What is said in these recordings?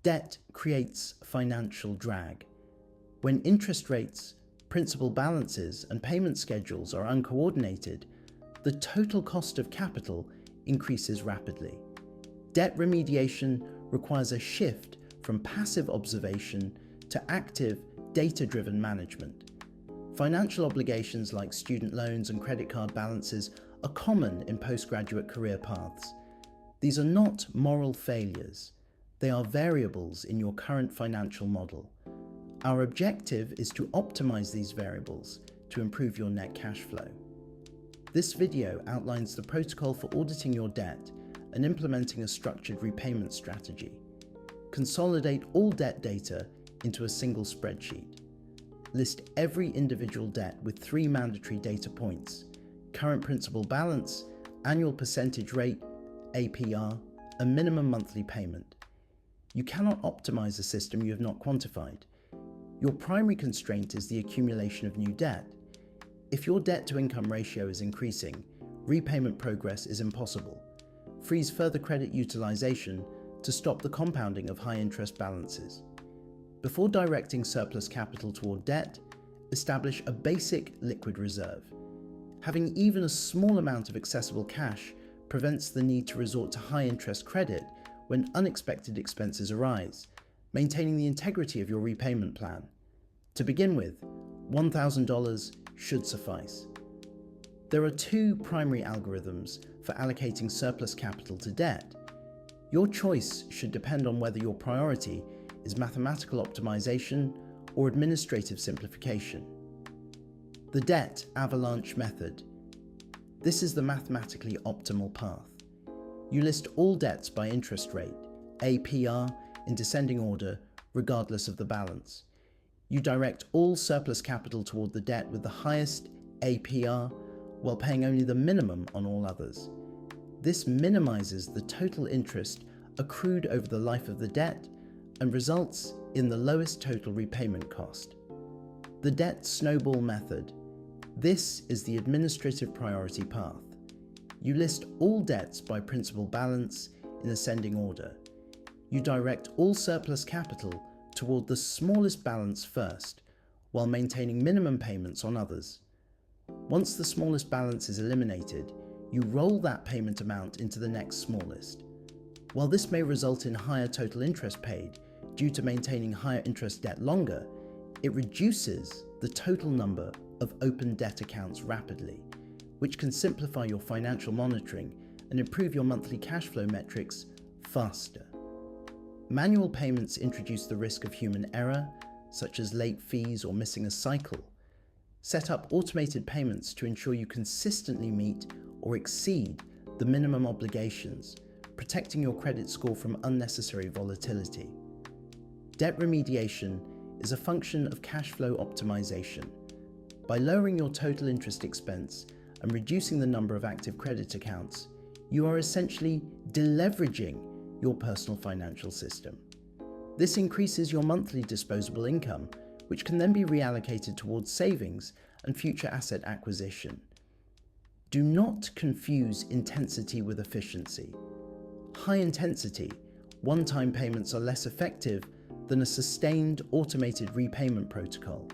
Debt creates financial drag. When interest rates, principal balances, and payment schedules are uncoordinated, the total cost of capital increases rapidly. Debt remediation requires a shift from passive observation to active, data-driven management. Financial obligations like student loans and credit card balances are common in postgraduate career paths. These are not moral failures. They are variables in your current financial model. Our objective is to optimize these variables to improve your net cash flow. This video outlines the protocol for auditing your debt and implementing a structured repayment strategy. Consolidate all debt data into a single spreadsheet. List every individual debt with 3 mandatory data points: current principal balance, annual percentage rate, APR, and minimum monthly payment. You cannot optimize a system you have not quantified. Your primary constraint is the accumulation of new debt. If your debt-to-income ratio is increasing, repayment progress is impossible. Freeze further credit utilization to stop the compounding of high-interest balances. Before directing surplus capital toward debt, establish a basic liquid reserve. Having even a small amount of accessible cash prevents the need to resort to high-interest credit when unexpected expenses arise, maintaining the integrity of your repayment plan. To begin with, $1,000 should suffice. There are 2 primary algorithms for allocating surplus capital to debt. Your choice should depend on whether your priority is mathematical optimization or administrative simplification. The debt avalanche method. This is the mathematically optimal path. You list all debts by interest rate, APR, in descending order, regardless of the balance. You direct all surplus capital toward the debt with the highest APR, while paying only the minimum on all others. This minimizes the total interest accrued over the life of the debt and results in the lowest total repayment cost. The debt snowball method. This is the administrative priority path. You list all debts by principal balance in ascending order. You direct all surplus capital toward the smallest balance first, while maintaining minimum payments on others. Once the smallest balance is eliminated, you roll that payment amount into the next smallest. While this may result in higher total interest paid due to maintaining higher interest debt longer, it reduces the total number of open debt accounts rapidly, which can simplify your financial monitoring and improve your monthly cash flow metrics faster. Manual payments introduce the risk of human error, such as late fees or missing a cycle. Set up automated payments to ensure you consistently meet or exceed the minimum obligations, protecting your credit score from unnecessary volatility. Debt remediation is a function of cash flow optimization. By lowering your total interest expense and reducing the number of active credit accounts, you are essentially deleveraging your personal financial system. This increases your monthly disposable income, which can then be reallocated towards savings and future asset acquisition. Do not confuse intensity with efficiency. High intensity, one-time payments are less effective than a sustained automated repayment protocol.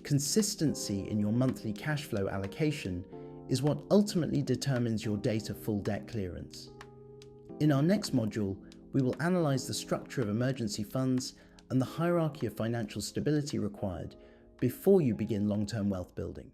Consistency in your monthly cash flow allocation is what ultimately determines your date of full debt clearance. In our next module, we will analyze the structure of emergency funds and the hierarchy of financial stability required before you begin long-term wealth building.